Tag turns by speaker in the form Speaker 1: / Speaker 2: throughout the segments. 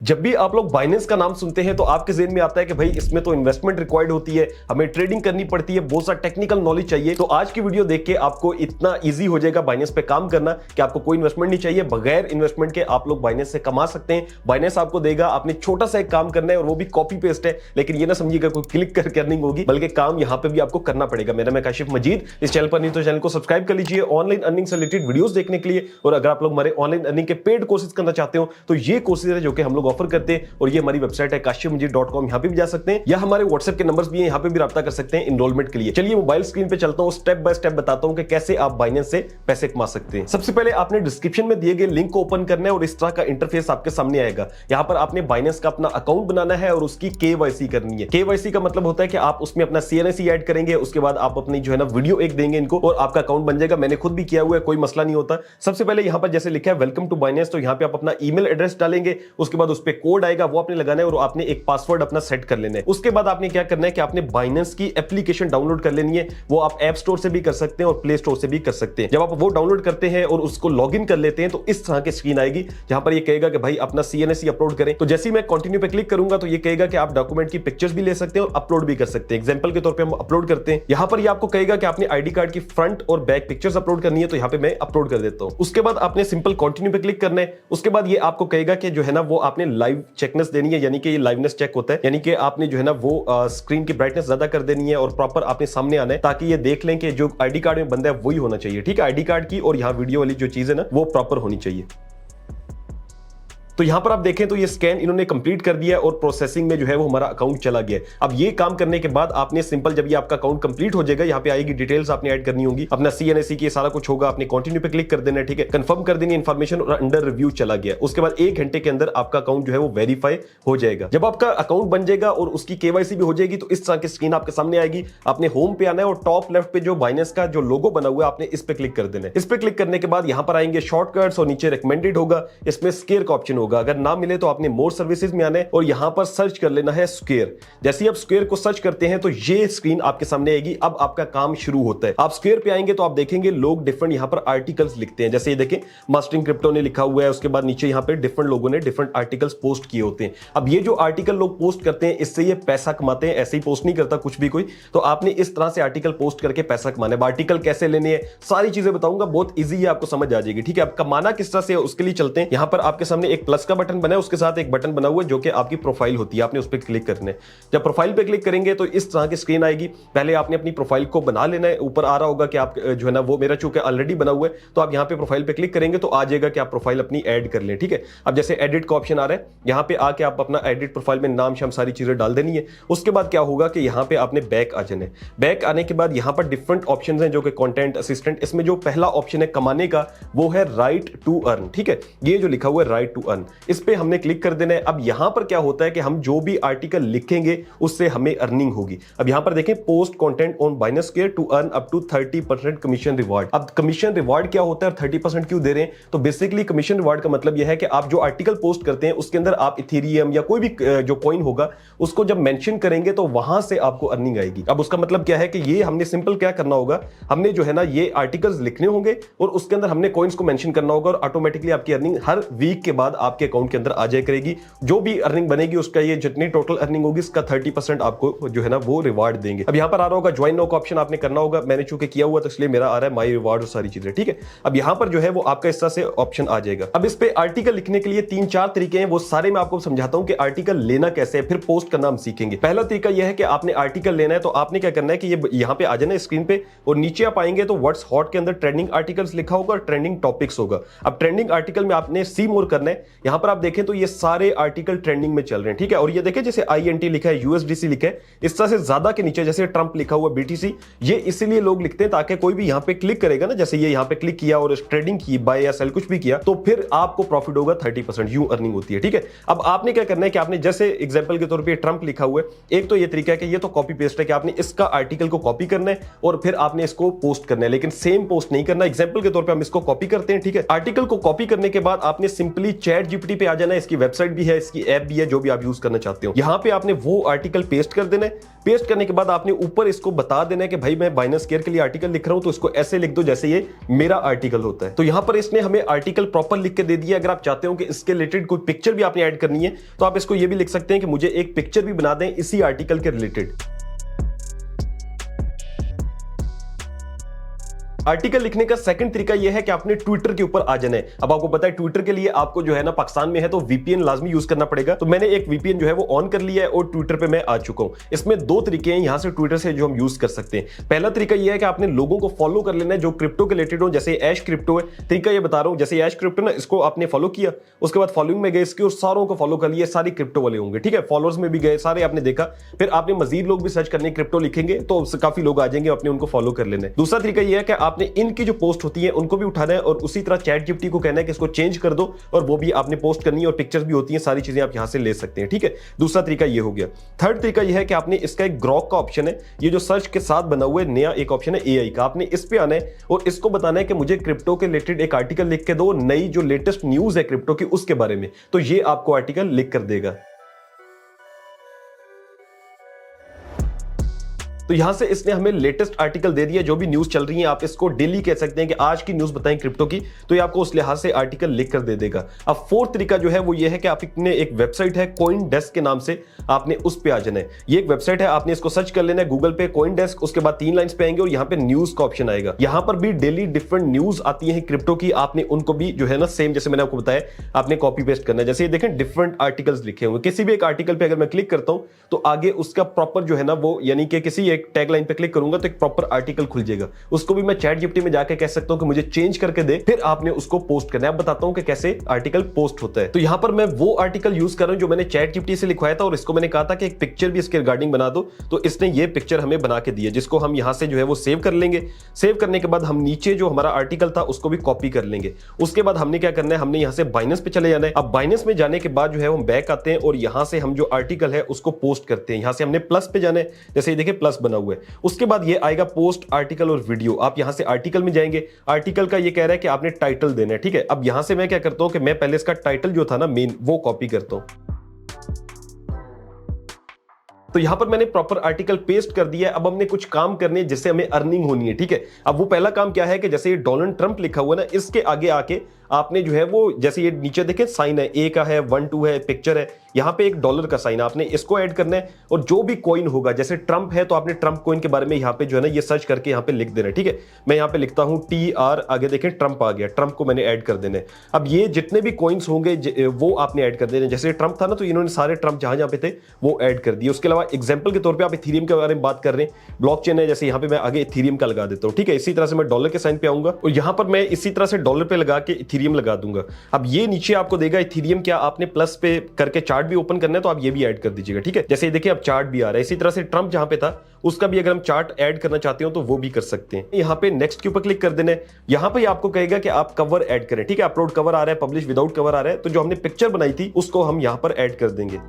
Speaker 1: जब भी आप लोग बाइनेंस का नाम सुनते हैं तो आपके ज़हन में आता है कि भाई इसमें तो इन्वेस्टमेंट रिक्वायर्ड होती है, हमें ट्रेडिंग करनी पड़ती है, बहुत सा टेक्निकल नॉलेज चाहिए। तो आज की वीडियो देख के आपको इतना इजी हो जाएगा बाइनेंस पे काम करना कि आपको कोई इन्वेस्टमेंट नहीं चाहिए। बगैर इन्वेस्टमेंट के आप लोग बाइनेंस से कमा सकते हैं। बाइनेंस आपको देगा, आपने छोटा सा एक काम करना है और वो भी कॉपी पेस्ट है, लेकिन ये ना समझिएगा कोई क्लिक करके अर्निंग होगी, बल्कि काम यहाँ पे भी आपको करना पड़ेगा। मेरा मैं काशिफ मजीद, इस चैनल पर नहीं तो चैनल को सब्सक्राइब कर लीजिए ऑनलाइन अर्निंग से रिलेटेड वीडियोस देखने के लिए। और अगर आप लोग हमारे ऑनलाइन अर्निंग के पेड कोर्सेज करना चाहते हो तो ये कोर्सेज है जो कि हम लोग ऑफर करते हैं, और ये हमारी वेबसाइट है kashifmajid.com। यहाँ पे भी जा सकते हैं या हमारे व्हाट्सएप के नंबर्स भी हैं, यहाँ पे भी राब्ता कर सकते हैं इनरोलमेंट के लिए। चलिए मोबाइल स्क्रीन पे चलता हूँ, स्टेप बाय स्टेप बताता हूँ कि कैसे आप बाइनेंस से पैसे कमा सकते हैं। सबसे पहले आपने डिस्क्रिप्शन में दिए गए लिंक को ओपन करना है और इस तरह का इंटरफेस आपके सामने आएगा। यहाँ पर आपने बाइनेंस का अपना अकाउंट बनाना है और उसकी केवाईसी करनी है। केवाईसी का मतलब होता है कि आप उसमें अपना सीएनएसी ऐड करेंगे, उसके बाद आप अपनी जो है ना वीडियो एक देंगे इनको और आपका अकाउंट बन जाएगा। मैंने खुद भी किया हुआ है, कोई मसला नहीं होता। सबसे पहले यहाँ पर जैसे लिखा है वेलकम टू बाइनेंस, तो यहाँ पे आप अपना ईमेल एड्रेस डालेंगे, उसके बाद उस पर कोड आएगा, वो आपने लगाना है और आपने एक पासवर्ड अपना सेट कर लेना है। उसके बाद आपने क्या करना है कि आपने बाइनेंस की एप्लीकेशन डाउनलोड कर लेनी है। वो आप ऐप स्टोर से भी कर सकते हैं और प्ले स्टोर से भी कर सकते हैं। जब आप वो डाउनलोड करते हैं और उसको लॉगिन कर लेते हैं तो इस तरह की स्क्रीन आएगी जहां पर ये कहेगा कि भाई अपना सीएनएसी अपलोड करें। तो जैसे ही मैं कंटिन्यू पे क्लिक करूंगा तो ये कहेगा कि आप डॉक्यूमेंट की पिक्चर्स भी ले सकते हैं और अपलोड भी कर सकते हैं। एग्जांपल के तौर पे हम अपलोड करते हैं, यहां पर ये आपको कहेगा कि आपने आईडी कार्ड की फ्रंट और बैक पिक्चर्स अपलोड करनी है, तो यहां पे मैं अपलोड कर देता हूं। उसके बाद आपने सिंपल कंटिन्यू पे क्लिक करना है। उसके बाद ये आपको कहेगा कि जो है ना वो आपने लाइव चेकनेस देनी है, यानी कि ये लाइवनेस चेक होता है, यानी कि आपने जो है ना वो स्क्रीन की ब्राइटनेस ज्यादा कर देनी है और प्रॉपर आपने सामने आना है ताकि ये देख लें कि जो आईडी कार्ड में बंदा है वही होना चाहिए। ठीक है, आईडी कार्ड की और यहाँ वीडियो वाली जो चीज है ना वो प्रॉपर होनी चाहिए। तो यहां पर आप देखें तो ये स्कैन इन्होंने कंप्लीट कर दिया और प्रोसेसिंग में जो है वो हमारा अकाउंट चला गया। अब ये काम करने के बाद आपने सिंपल जब ये आपका अकाउंट कंप्लीट हो जाएगा, यहाँ पे आएगी डिटेल्स आपने ऐड करनी होगी, अपना सीएनएसी की सारा कुछ होगा, आपने कंटिन्यू पे क्लिक कर देना है। ठीक है, कंफर्म कर देनी इंफॉर्मेशन और अंडर रिव्यू चला गया। उसके बाद 1 घंटे के अंदर आपका अकाउंट जो है वो वेरीफाई हो जाएगा। जब आपका अकाउंट बन जाएगा और उसकी केवाईसी भी हो जाएगी तो इस तरह की स्क्रीन आपके सामने आएगी। आपने होम पे आना है और टॉप लेफ्ट पे जो बाइनेंस का जो लोगो बना हुआ है आपने इस पे क्लिक कर देना है। इस पे क्लिक करने के बाद यहां पर आएंगे शॉर्टकट्स और नीचे रिकमेंडेड होगा, इसमें स्क्वेयर का ऑप्शन होगा। अगर ना मिले तो आपने मोर सर्विसेज में आना है और यहां पर सर्च कर लेना है स्क्वेयर। जैसे ही आप स्क्वेयर को सर्च करते हैं तो ये स्क्रीन आपके सामने आएगी। अब आपका काम शुरू होता है। आप स्क्वेयर पे आएंगे तो आप देखेंगे लोग डिफरेंट यहां पर आर्टिकल्स लिखते हैं। जैसे ये देखें मास्टरिंग क्रिप्टो ने लिखा हुआ है, उसके बाद नीचे यहां पे डिफरेंट लोगों ने डिफरेंट आर्टिकल्स पोस्ट किए होते हैं। अब ये जो आर्टिकल लोग पोस्ट करते हैं इससे ये पैसा कमाते हैं, ऐसे ही पोस्ट नहीं करता कुछ भी कोई। तो आपने इस तरह से आर्टिकल पोस्ट करके पैसा कमाना है। आर्टिकल कैसे लेने हैं सारी चीजें बताऊंगा, बहुत ईजी है, आपको समझ आ जाएगी। ठीक है, अब कमाना किस तरह से उसके लिए चलते हैं। यहां पर आपके सामने एक प्लस का बटन बना है, उसके साथ एक बटन बना हुआ है जो कि आपकी प्रोफाइल होती है, आपने उस पर क्लिक करना है। जब प्रोफाइल पे क्लिक करेंगे तो इस तरह की स्क्रीन आएगी। पहले आपने अपनी प्रोफाइल को बना लेना है। ऊपर आ रहा होगा कि आप जो है ना वो मेरा चूंकि ऑलरेडी बना हुआ है तो आप यहां पे प्रोफाइल पे क्लिक करेंगे तो आ जाएगा कि आप प्रोफाइल अपनी ऐड कर लें। ठीक है, अब जैसे एडिट का ऑप्शन आ रहा है, यहां पे आके आप अपना एडिट प्रोफाइल में नाम शाम सारी चीजें डाल देनी है। उसके बाद क्या होगा कि यहां पे आपने बैक आ जाना है। बैक आने के बाद यहां पर डिफरेंट ऑप्शंस हैं जो कि कंटेंट असिस्टेंट, इसमें जो पहला ऑप्शन है कमाने का वो है राइट टू अर्न। ठीक है, ये जो लिखा हुआ है राइट टू अर्न, इस पे हमने क्लिक कर देना है। अब यहां पर क्या होता है कि हम जो भी आर्टिकल लिखेंगे उससे हमें अर्निंग होगी। अब यहां पर देखें post content on Binance square to earn up to 30% commission reward. अब कमीशन रिवार्ड क्या होता है और 30% क्यों दे रहे हैं? तो बेसिकली कमीशन रिवार्ड का मतलब यह है कि आप जो आर्टिकल पोस्ट करते हैं उसके अंदर आप इथेरियम या कोई भी जो कॉइन होगा उसको जब मेंशन करेंगे तो वहां से आपको अर्निंग आएगी। अब उसका मतलब क्या है कि ये हमने सिंपल क्या करना होगा, हमने जो है ना ये आर्टिकल्स लिखने होंगे और उसके अंदर हमने कॉइन्स को मेंशन करना होगा और ऑटोमेटिकली आपकी अर्निंग हर वीक के बाद आपके अकाउंट के अंदर आ जाया करेगी। जो भी अर्निंग बनेगी उसका ये जितनी टोटल अर्निंग होगी इसका 30% आपको जो है ना वो रिवार्ड देंगे। अब यहां पर आ रहा होगा ज्वाइन नाउ का ऑप्शन आपने करना होगा। मैंने चूंकि किया हुआ तो इसलिए मेरा आ रहा है माई रिवार्ड और सारी चीजें। ठीक है, अब यहां पर जो है वो आपका इस तरह से ऑप्शन आ जाएगा। अब इस पे आर्टिकल लिखने के लिए 3-4 तरीके हैं, वो सारे मैं आपको समझाता हूं कि आर्टिकल लेना कैसे है, फिर पोस्ट करना हम सीखेंगे। पहला तरीका यह है कि आपने आर्टिकल लेना है तो आपने क्या करना है कि ये यहां पे आ जाना है स्क्रीन पे और नीचे आप आएंगे तो व्हाट्स हॉट के अंदर ट्रेंडिंग आर्टिकल्स लिखा होगा और ट्रेंडिंग टॉपिक्स होगा। अब ट्रेंडिंग आर्टिकल में आपने सी मोर करना है। यहां पर आप देखें तो ये सारे आर्टिकल ट्रेंडिंग में चल रहे हैं। ठीक है, और ये देखें जैसे INT लिखा है, USDC लिखा है, इस तरह से ज्यादा के नीचे जैसे ट्रंप लिखा हुआ BTC, ये इसीलिए लोग लिखते हैं ताकि कोई भी यहां पे क्लिक करेगा ना, जैसे ये यहां पे क्लिक किया और ट्रेडिंग की बाय या सेल कुछ भी किया तो फिर आपको प्रॉफिट होगा 30%, यूं अर्निंग होती है। ठीक है, अब आपने क्या करना है कि आपने जैसे एग्जांपल के तौर पे ट्रंप लिखा हुआ है, एक तो ये तरीका है कि ये तो कॉपी पेस्ट है कि आपने इसका आर्टिकल को कॉपी करना है और फिर आपने इसको पोस्ट करना है, लेकिन सेम पोस्ट नहीं करना। एग्जांपल के तौर पे हम इसको कॉपी करते हैं। ठीक है, आर्टिकल को कॉपी करने के बाद आपने सिंपली चैट जीपीटी पे आ जाना है, इसकी वेबसाइट भी है, इसकी ऐप भी है, जो भी आप यूज करना चाहते हो। यहां पे आपने वो आर्टिकल पेस्ट कर देना है। पेस्ट करने के बाद आपने ऊपर इसको बता देना है कि भाई मैं बाइनस केयर के लिए आर्टिकल लिख रहा हूं, तो इसको ऐसे लिख दो जैसे ये मेरा आर्टिकल होता है। तो यहां पर इसने हमें आर्टिकल प्रॉपर लिख के दे दिया। अगर आप चाहते हो कि इसके रिलेटेड कोई पिक्चर भी आपने ऐड करनी है तो आप इसको ये भी लिख सकते हैं कि मुझे एक पिक्चर भी बना दें इसी आर्टिकल के रिलेटेड। आर्टिकल लिखने का सेकंड तरीका यह है कि आपने ट्विटर के ऊपर आ जाना है। अब आपको पता है ट्विटर के लिए आपको जो है ना, पाकिस्तान में है तो वीपीएन लाजमी यूज करना पड़ेगा। तो मैंने एक वीपीएन जो है वो ऑन कर लिया है और ट्विटर पे मैं आ चुका हूं। इसमें दो तरीके हैं यहां से ट्विटर से जो हम यूज कर सकते हैं। पहला तरीका यह है कि आपने लोगों को फॉलो कर लेना है जो क्रिप्टो के रिलेटेड हो, जैसे ऐश क्रिप्टो है। तरीका ये बता रहा हूं, जैसे ऐश क्रिप्टो ना, इसको आपने फॉलो किया, उसके बाद फॉलोइंग में गए इसके और सारों को फॉलो कर लिया, सारी क्रिप्टो वाले होंगे, ठीक है। फॉलोअर्स में भी गए, सारे आपने देखा। फिर आपने मजीद लोग भी सर्च करने क्रिप्टो लिखेंगे तो काफी लोग आ जाएंगे, अपने उनको फॉलो कर लेना है। दूसरा तरीका यह है कि आपने इनकी जो पोस्ट होती है उनको भी उठाना है और उसी तरह चैट जीपीटी को कहना है कि इसको चेंज कर दो और वो भी आपने पोस्ट करनी है और पिक्चर्स भी होती हैं, सारी चीजें आप यहां से ले सकते हैं, ठीक है। दूसरा तरीका ये हो गया। थर्ड तरीका ये है कि आपने इसका एक ग्रॉक का ऑप्शन है, ये जो सर्च के साथ बना हुआ है नया एक ऑप्शन है एआई का, आपने इस पे आना है और इसको बताना है कि मुझे क्रिप्टो के रिलेटेड एक आर्टिकल लिख के दो, नई जो लेटेस्ट न्यूज है क्रिप्टो की उसके बारे में। तो ये आपको आर्टिकल लिख कर देगा। तो यहां से इसने हमें लेटेस्ट आर्टिकल दे दिया, जो भी न्यूज चल रही है आप इसको डेली कह सकते हैं कि आज की न्यूज बताएं क्रिप्टो की, तो ये आपको उस लिहाज से आर्टिकल लिख कर दे देगा। अब फोर्थ तरीका जो है वो ये है कि आपने एक वेबसाइट है कॉइन डेस्क के नाम से, आपने उस पे आ जाना है। ये एक वेबसाइट है, आपने इसको सर्च कर लेना है गूगल पे कॉइन डेस्क, उसके बाद 3 लाइंस पे आएंगे और यहाँ पे न्यूज का ऑप्शन आएगा। यहाँ पर भी डेली डिफरेंट न्यूज आती है क्रिप्टो की, आपने उनको भी जो है ना सेम जैसे मैंने आपको बताया आपने कॉपी पेस्ट करना है। जैसे ये देखें डिफरेंट आर्टिकल्स लिखे हुए, किसी भी एक आर्टिकल पे अगर मैं क्लिक करता हूं तो आगे उसका प्रॉपर जो है ना वो, यानी कि किसी एक टैगलाइन पे क्लिक करूंगा तो एक प्रॉपर आर्टिकल खुल जाएगा। उसको भी मैं चैट जीपीटी में जाके कह सकता हूं कि मुझे चेंज करके दे, फिर आपने उसको पोस्ट करना है। अब बताता हूं कि कैसे आर्टिकल पोस्ट होता है। तो यहां पर मैं वो आर्टिकल यूज कर रहा हूं जो मैंने चैट जीपीटी से लिखवाया था और इसको मैंने कहा था कि एक पिक्चर भी इसके रिगार्डिंग बना दो, तो इसने ये पिक्चर हमें बना के दी है, जिसको हम यहां से जो है वो सेव कर लेंगे। सेव करने के बाद हम नीचे जो हमारा आर्टिकल था उसको भी कॉपी कर लेंगे। उसके बाद हमने क्या करना है, हमने यहां से बाइनेंस पे चले जाना है। अब बाइनेंस में जाने के बाद जो है हम बैक आते हैं और यहां से हम जो आर्टिकल है उसको पोस्ट करते हैं। यहां से हमने प्लस पे जाना है, जैसे ये देखिए प्लस बना हुआ है। उसके बाद ये आएगा पोस्ट आर्टिकल और वीडियो। आप यहां से आर्टिकल में जाएंगे, आर्टिकल का ये कह रहा है कि आपने टाइटल देना है, ठीक है। अब यहां से मैं क्या करता हूं कि मैं पहले इसका टाइटल जो था ना मेन वो कॉपी करता हूं। तो यहां पर मैंने प्रॉपर आर्टिकल पेस्ट कर दिया है। अब हमने कुछ काम करने हैं जिससे हमें अर्निंग होनी है, ठीक है। अब वो पहला काम क्या है कि जैसे ये डोनाल्ड ट्रंप लिखा हुआ है ना, इसके आगे आके आपने जो है वो, जैसे ये नीचे देखें साइन है, ए का है, 1 2 है, पिक्चर है, यहां पे एक डॉलर का साइन, आपने इसको ऐड करना है। और जो भी कॉइन होगा, जैसे ट्रंप है तो आपने ट्रंप कॉइन के बारे में यहां पे जो है ना ये सर्च करके यहां पे लिख देना है, ठीक है। मैं यहां पे लिखता हूं TR, आगे देखें ट्रंप आ गया, ट्रंप को मैंने ऐड कर देना है। अब ये जितने भी कॉइन्स होंगे वो आपने ऐड कर देने। जैसे ट्रंप था ना तो इन्होंने सारे ट्रंप जहां जहां पे थे वो ऐड कर दिए। उसके अलावा एग्जाम्पल के तौर पर आप इथेरियम के बारे में बात कर रहे हैं, ब्लॉकचेन है, जैसे यहां पे मैं आगे इथेरियम का लगा देता हूं, ठीक है। इसी तरह से मैं डॉलर के साइन पे आऊंगा और यहां पर मैं इसी तरह से डॉलर पे लगा के इथेरियम लगा दूंगा। अब ये नीचे आपको देगा इथेरियम, क्या आपने प्लस पे करके चार्ट भी ओपन करना है तो आप ये भी ऐड कर दीजिएगा, ठीक है। जैसे ये देखिए अब चार्ट भी आ रहा है। इसी तरह से ट्रंप जहां पे था उसका भी अगर हम चार्ट ऐड करना चाहते हो तो वो भी कर सकते हैं। यहां पे नेक्स्ट के ऊपर क्लिक कर देना है। यहां पे आपको कहेगा कि आप कवर ऐड करें, ठीक है। अपलोड कवर आ रहा है, पब्लिश विदाउट कवर आ रहा है, तो जो हमने पिक्चर बनाई थी उसको हम यहां पर ऐड कर देंगे।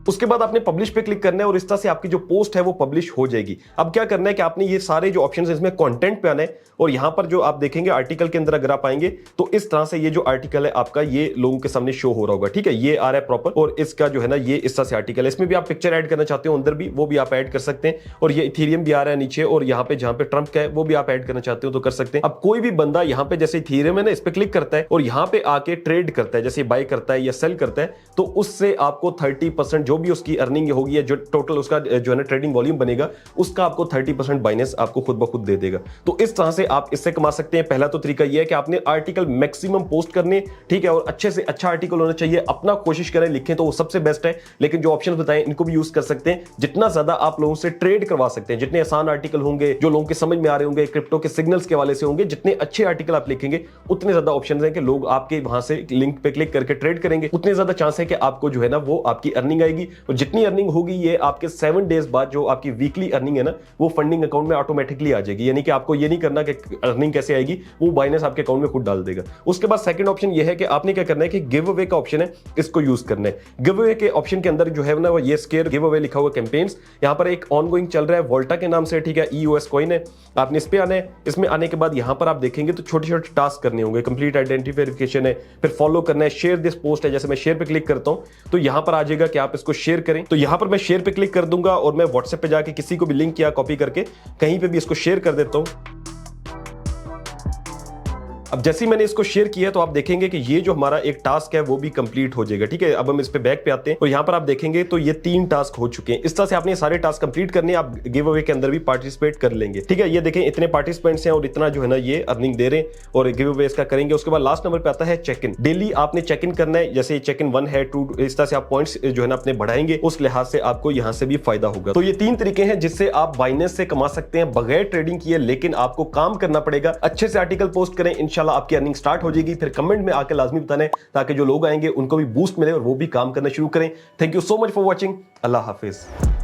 Speaker 1: उसके बाद आपने पब्लिश पे क्लिक करना है और इस तरह से आपकी जो पोस्ट है वो पब्लिश हो जाएगी। अब क्या करना है कि आपने ये सारे जो ऑप्शंस हैं इसमें कंटेंट पे आना है और यहां पर जो आप देखेंगे आर्टिकल के अंदर अगर आप आएंगे तो इस तरह से ये जो आर्टिकल है आपका ये लोगों के सामने शो हो रहा होगा, ठीक है। ये आ रहा है प्रॉपर और इसका जो है ना ये इस तरह से आर्टिकल है। इसमें भी आप पिक्चर ऐड करना चाहते हो अंदर भी, वो भी आप ऐड कर सकते हैं। और ये इथेरियम भी आ रहा है नीचे और यहाँ पे जहां पे ट्रंप का है वो भी आप ऐड करना चाहते हो तो कर सकते हैं। अब कोई भी बंदा यहाँ पे जैसे इथेरियम है ना, इस पे क्लिक करता है और यहाँ पे आके ट्रेड करता है, जैसे बाय करता है या सेल करता है, तो उससे आपको 30% जो भी उसकी अर्निंग होगी, जो टोटल उसका जो है ना ट्रेडिंग वॉल्यूम बनेगा उसका आपको 30% बाइनेंस आपको खुद ब खुद दे देगा। तो इस तरह से आप इससे कमा सकते हैं। पहला तो तरीका यह है कि आपने आर्टिकल मैक्सिमम पोस्ट करने, ठीक है, और अच्छे से अच्छा आर्टिकल होना चाहिए। अपना कोशिश करें लिखें तो वो सबसे बेस्ट है, लेकिन जो ऑप्शन बताएं इनको भी यूज कर सकते हैं। जितना ज्यादा आप लोगों से ट्रेड करवा सकते हैं, जितने आसान आर्टिकल होंगे, जो लोगों के समझ में आ रहे होंगे, क्रिप्टो के सिग्नल्स के वाले से होंगे, जितने अच्छे आर्टिकल आप लिखेंगे उतने ज्यादा ऑप्शन हैं कि लोग आपके वहां से लिंक पे क्लिक करके ट्रेड करेंगे, उतने ज्यादा चांस है कि आपको जो है ना वो आपकी अर्निंग आएगी। होगी और जितनी अर्निंग होगी ये आपके 7 डेज बाद जो आपकी वीकली अर्निंग है ना वो फंडिंग अकाउंट में ऑटोमेटिकली आ जाएगी। यानी कि आपको ये नहीं करना कि अर्निंग कैसे आएगी, वो बाइनेंस आपके अकाउंट में खुद डाल देगा। उसके बाद सेकंड ऑप्शन ये है कि आपने क्या करना है कि गिव अवे का ऑप्शन है, इसको यूज करना है। गिव अवे के ऑप्शन के अंदर जो है ना वो ये स्केयर गिव अवे लिखा हुआ कैंपेन्स, यहाँ पर एक ऑनगोइंग चल रहा है वोल्टा के नाम से, ठीक है, EOS कॉइन है। आपने इस पे आना है। इसमें आने के बाद यहाँ पर आप देखेंगे तो छोटे छोटे टास्क करने होंगे, कंप्लीट आइडेंटिटी वेरिफिकेशन है, फिर फॉलो करना है, शेयर दिस पोस्ट है। जैसे मैं शेयर पे क्लिक करता हूं तो यहां पर आ जाएगा कि आप इसको शेयर करें। तो यहां पर मैं शेयर पे क्लिक कर दूंगा और मैं व्हाट्सएप पे जाके किसी को भी लिंक या कॉपी करके कहीं पे भी इसको शेयर कर देता हूं। अब जैसे ही मैंने इसको शेयर किया तो आप देखेंगे कि ये जो हमारा एक टास्क है वो भी कंप्लीट हो जाएगा, ठीक है। अब हम इस पे बैक पे आते हैं तो यहां पर आप देखेंगे तो ये 3 टास्क हो चुके हैं। इस तरह से आपने सारे टास्क कंप्लीट करने, आप गिव अवे के अंदर भी पार्टिसिपेट कर लेंगे, ठीक है। ये देखें इतने पार्टिसिपेंट्स हैं और इतना जो है ना ये अर्निंग दे रहे हैं और गिव अवे इसका करेंगे। उसके बाद लास्ट नंबर पे आता है चेक इन। डेली आपने चेक इन करना है, जैसे चेक इन 1 है 2, इस तरह से आप पॉइंट्स जो है ना अपने बढ़ाएंगे, उस लिहाज से आपको यहां से भी फायदा होगा। तो ये 3 तरीके हैं जिससे आप बाइनेंस से कमा सकते हैं बगैर ट्रेडिंग किए, लेकिन आपको काम करना पड़ेगा। अच्छे से आर्टिकल पोस्ट करें, इंशाल्लाह आपकी अर्निंग स्टार्ट हो जाएगी। फिर कमेंट में आकर लाजमी बताना है ताकि जो लोग आएंगे उनको भी बूस्ट मिले और वो भी काम करना शुरू करें। Thank you so much for watching. Allah Hafiz.